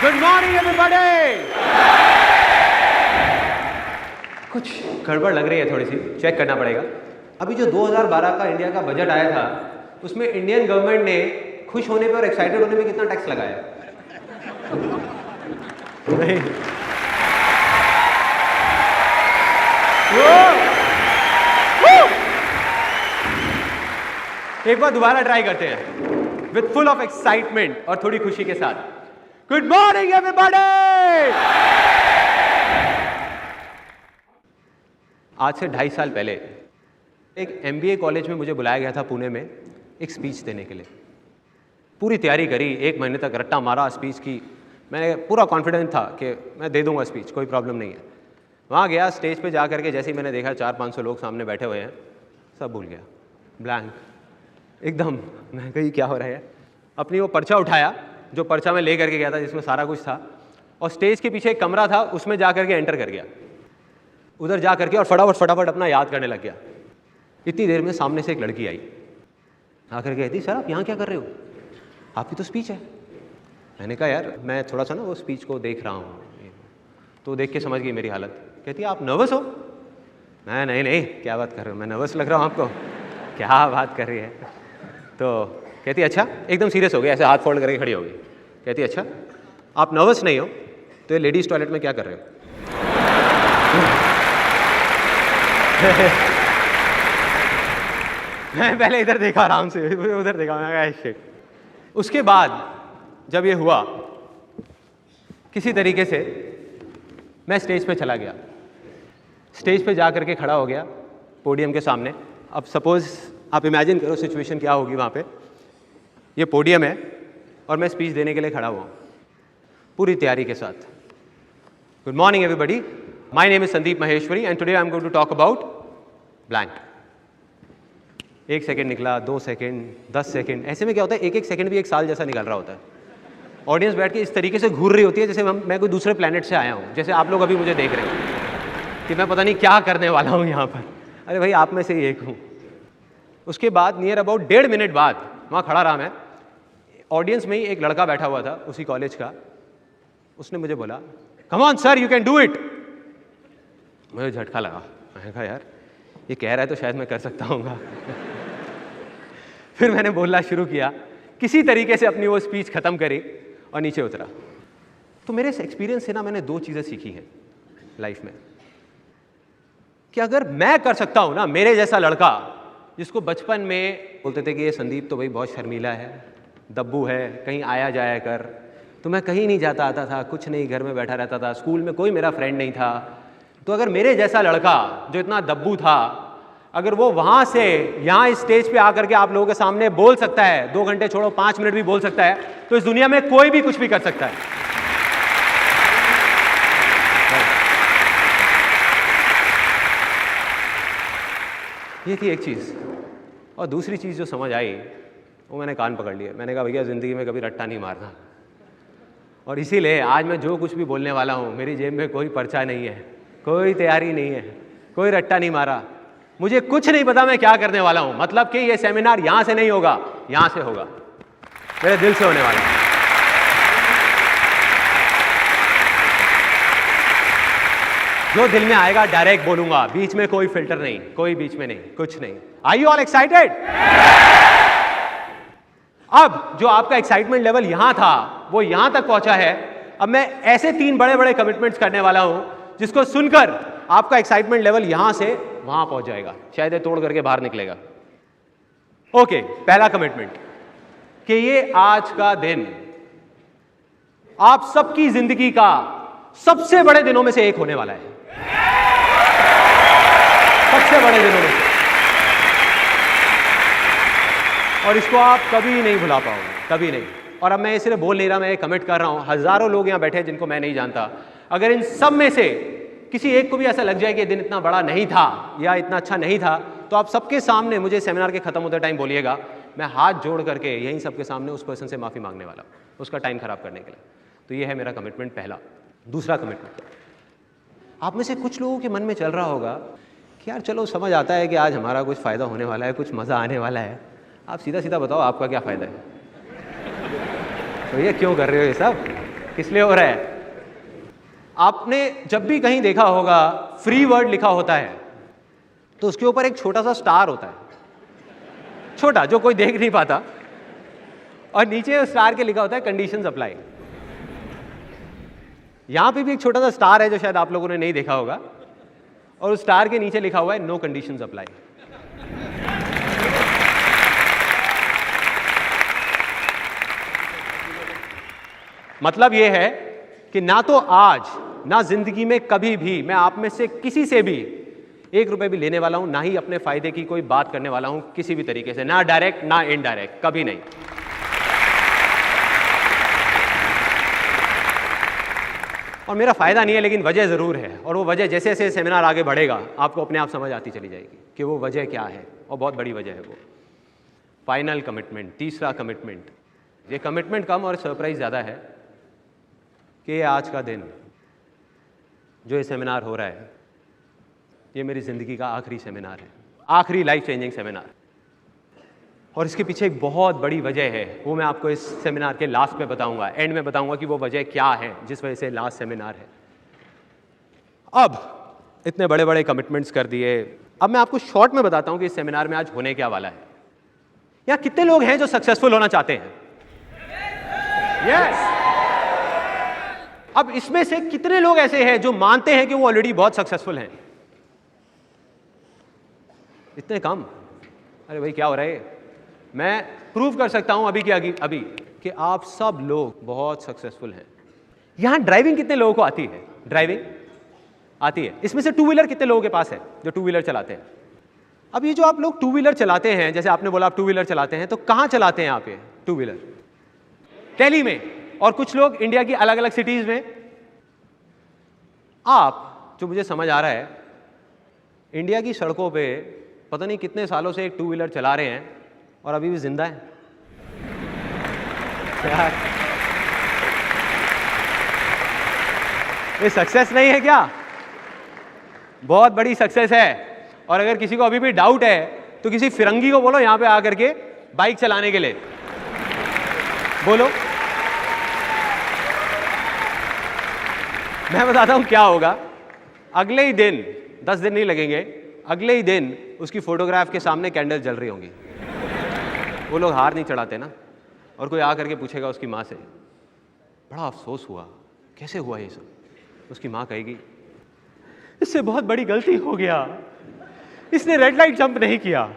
Good morning everybody. कुछ गड़बड़ लग रही है, थोड़ी सी चेक करना पड़ेगा। अभी जो 2012 का इंडिया का बजट आया था, उसमें इंडियन गवर्नमेंट ने खुश होने पे और एक्साइटेड होने में कितना टैक्स लगाया? नहीं। एक बार दोबारा ट्राई करते हैं विथ फुल ऑफ एक्साइटमेंट और थोड़ी खुशी के साथ। Good morning everybody. आज से 2.5 साल पहले एक MBA कॉलेज में मुझे बुलाया गया था पुणे में एक स्पीच देने के लिए। पूरी तैयारी करी, 1 महीने तक रट्टा मारा स्पीच की। मैंने पूरा कॉन्फिडेंट था कि मैं दे दूंगा स्पीच, कोई प्रॉब्लम नहीं है। वहाँ गया, स्टेज पे जा करके जैसे ही मैंने देखा 400-500 लोग सामने बैठे हुए हैं, सब भूल गया, ब्लैंक एकदम। मैं कही क्या हो रहा है। अपनी वो पर्चा उठाया जो पर्चा में ले करके गया था, जिसमें सारा कुछ था, और स्टेज के पीछे एक कमरा था, उसमें जा करके एंटर कर गया। उधर जा करके और फटाफट अपना याद करने लग गया। इतनी देर में सामने से एक लड़की आई, आकर के कहती, सर आप यहाँ क्या कर रहे हो, आपकी तो स्पीच है। मैंने कहा यार मैं थोड़ा सा ना वो स्पीच को देख रहा हूँ। तो देख के समझ गई मेरी हालत। कहती आप नर्वस हो? मैं नहीं, क्या बात कर रहे हो, मैं नर्वस लग रहा हूँ आपको? क्या बात कर रही है। तो कहती अच्छा, एकदम सीरियस हो गई, ऐसे हाथ फोल्ड करके खड़ी हो गई। कहती अच्छा आप नर्वस नहीं हो तो ये लेडीज़ टॉयलेट में क्या कर रहे हो? मैं पहले इधर देखा आराम से, उधर देखा, मैं कहा शिट। उसके बाद जब ये हुआ, किसी तरीके से मैं स्टेज पे चला गया। स्टेज पे जा करके खड़ा हो गया पोडियम के सामने। अब सपोज आप इमेजिन करो सिचुएशन क्या होगी वहाँ पे। ये पोडियम है और मैं स्पीच देने के लिए खड़ा हुआ पूरी तैयारी के साथ। Good morning everybody, my name is Sandeep Maheshwari and today I am going to talk about blank. 1 second निकला, 2 सेकेंड, 10 सेकेंड, ऐसे में क्या होता है, एक सेकेंड भी 1 साल जैसा निकल रहा होता है। ऑडियंस बैठ के इस तरीके से घूर रही होती है जैसे मैं कोई दूसरे प्लेनेट से आया हूँ, जैसे आप लोग अभी मुझे देख रहे हैं कि मैं पता नहीं क्या करने वाला हूँ यहाँ पर। अरे भाई आप में से ही एक हूँ। उसके बाद नियर अबाउट 1.5 मिनट बाद वहाँ खड़ा रहा मैं। ऑडियंस में ही एक लड़का बैठा हुआ था उसी कॉलेज का। उसने मुझे बोला come on sir you can do it. मुझे झटका लगा। मैंने कहा यार ये कह रहा है तो शायद मैं कर सकता हूँ। फिर मैंने बोलना शुरू किया, किसी तरीके से अपनी वो स्पीच ख़त्म करी और नीचे उतरा। तो मेरे इस एक्सपीरियंस से ना मैंने 2 चीज़ें सीखी हैं लाइफ में, कि अगर मैं कर सकता हूँ ना, मेरे जैसा लड़का जिसको बचपन में बोलते थे कि ये संदीप तो भाई बहुत शर्मीला है, दब्बू है, कहीं आया जाया कर, तो मैं कहीं नहीं जाता आता था, कुछ नहीं, घर में बैठा रहता था, स्कूल में कोई मेरा फ्रेंड नहीं था। तो अगर मेरे जैसा लड़का जो इतना दब्बू था, अगर वो वहाँ से यहाँ इस स्टेज पे आकर के आप लोगों के सामने बोल सकता है, 2 घंटे छोड़ो 5 मिनट भी बोल सकता है, तो इस दुनिया में कोई भी कुछ भी कर सकता है। ये थी एक चीज़। और दूसरी चीज़ जो समझ आई वो मैंने कान पकड़ लिया। मैंने कहा भैया ज़िंदगी में कभी रट्टा नहीं मारना। और इसीलिए आज मैं जो कुछ भी बोलने वाला हूँ, मेरी जेब में कोई पर्चा नहीं है, कोई तैयारी नहीं है, कोई रट्टा नहीं मारा, मुझे कुछ नहीं पता मैं क्या करने वाला हूँ। मतलब कि ये सेमिनार यहाँ से नहीं होगा, यहाँ से होगा, मेरे दिल से होने वाला है। जो दिल में आएगा डायरेक्ट बोलूंगा, बीच में कोई फिल्टर नहीं, कोई बीच में नहीं, कुछ नहीं। Are you all excited? अब जो आपका एक्साइटमेंट लेवल यहां था वो यहां तक पहुंचा है। अब मैं ऐसे 3 बड़े बड़े कमिटमेंट्स करने वाला हूं जिसको सुनकर आपका एक्साइटमेंट लेवल यहां से वहां पहुंच जाएगा, शायद ये तोड़ करके बाहर निकलेगा। ओके, पहला कमिटमेंट कि ये आज का दिन आप सबकी जिंदगी का सबसे बड़े दिनों में से एक होने वाला है, सबसे बड़े दिनों में। और इसको आप कभी नहीं भुला पाओगे, कभी नहीं। और अब मैं ये सिर्फ बोल नहीं रहा, मैं ये कमिट कर रहा हूं। हजारों लोग यहां बैठे हैं जिनको मैं नहीं जानता। अगर इन सब में से किसी एक को भी ऐसा लग जाए कि ये दिन इतना बड़ा नहीं था या इतना अच्छा नहीं था, तो आप सबके सामने मुझे सेमिनार के खत्म होते टाइम बोलिएगा, मैं हाथ जोड़ करके यहीं सबके सामने उस पर्सन से माफी मांगने वाला हूं, उसका टाइम खराब करने के लिए। तो ये है मेरा कमिटमेंट पहला। दूसरा कमिटमेंट, आप में से कुछ लोगों के मन में चल रहा होगा कि यार चलो समझ आता है कि आज हमारा कुछ फ़ायदा होने वाला है, कुछ मज़ा आने वाला है। आप सीधा सीधा बताओ आपका क्या फ़ायदा है? तो ये क्यों कर रहे हो ये सब? किस लिए हो रहा है? आपने जब भी कहीं देखा होगा फ्री वर्ड लिखा होता है तो उसके ऊपर एक छोटा सा स्टार होता है, छोटा, जो कोई देख नहीं पाता, और नीचे उस स्टार के लिखा होता है कंडीशंस अप्लाई। यहां पे भी एक छोटा सा स्टार है जो शायद आप लोगों ने नहीं देखा होगा, और उस स्टार के नीचे लिखा हुआ है नो कंडीशंस अप्लाई। मतलब यह है कि ना तो आज ना जिंदगी में कभी भी मैं आप में से किसी से भी 1 रुपए भी लेने वाला हूं, ना ही अपने फायदे की कोई बात करने वाला हूं किसी भी तरीके से, ना डायरेक्ट ना इनडायरेक्ट, कभी नहीं। और मेरा फायदा नहीं है, लेकिन वजह जरूर है, और वो वजह जैसे जैसे सेमिनार आगे बढ़ेगा आपको अपने आप समझ आती चली जाएगी कि वो वजह क्या है, और बहुत बड़ी वजह है वो फाइनल कमिटमेंट, तीसरा कमिटमेंट। ये कमिटमेंट कम और सरप्राइज ज़्यादा है कि आज का दिन जो ये सेमिनार हो रहा है, ये मेरी ज़िंदगी का आखिरी सेमिनार है, आखिरी लाइफ चेंजिंग सेमिनार। और इसके पीछे एक बहुत बड़ी वजह है, वो मैं आपको इस सेमिनार के लास्ट में बताऊंगा, एंड में बताऊंगा कि वो वजह क्या है जिस वजह से लास्ट सेमिनार है। अब इतने बड़े बड़े कमिटमेंट्स कर दिए, अब मैं आपको शॉर्ट में बताता हूं कि इस सेमिनार में आज होने क्या वाला है। यहाँ कितने लोग हैं जो सक्सेसफुल होना चाहते हैं? यस। अब इसमें से कितने लोग ऐसे हैं जो मानते हैं कि वो ऑलरेडी बहुत सक्सेसफुल हैं? इतने कम। अरे भाई क्या हो रहा है? मैं प्रूव कर सकता हूं अभी कि आप सब लोग बहुत सक्सेसफुल हैं। यहां ड्राइविंग कितने लोगों को आती है? ड्राइविंग आती है। इसमें से टू व्हीलर कितने लोगों के पास है जो टू व्हीलर चलाते हैं? अब ये जो आप लोग टू व्हीलर चलाते हैं, जैसे आपने बोला आप टू व्हीलर चलाते हैं, तो कहां चलाते हैं आप ये टू व्हीलर? दिल्ली में, और कुछ लोग इंडिया की अलग अलग सिटीज में। आप, जो मुझे समझ आ रहा है, इंडिया की सड़कों पे पता नहीं कितने सालों से एक टू व्हीलर चला रहे हैं और अभी भी जिंदा है यार। ये सक्सेस नहीं है क्या? बहुत बड़ी सक्सेस है। और अगर किसी को अभी भी डाउट है तो किसी फिरंगी को बोलो यहां पे आकर के बाइक चलाने के लिए बोलो। मैं बताता हूं क्या होगा। अगले ही दिन, 10 दिन नहीं लगेंगे, अगले ही दिन उसकी फोटोग्राफ के सामने कैंडल जल रही होंगी। वो लोग हार नहीं चढ़ाते ना। और कोई आ करके पूछेगा उसकी माँ से, बड़ा अफसोस हुआ, कैसे हुआ ये सब? उसकी माँ कहेगी, इससे बहुत बड़ी गलती हो गया, इसने रेड लाइट जंप नहीं किया।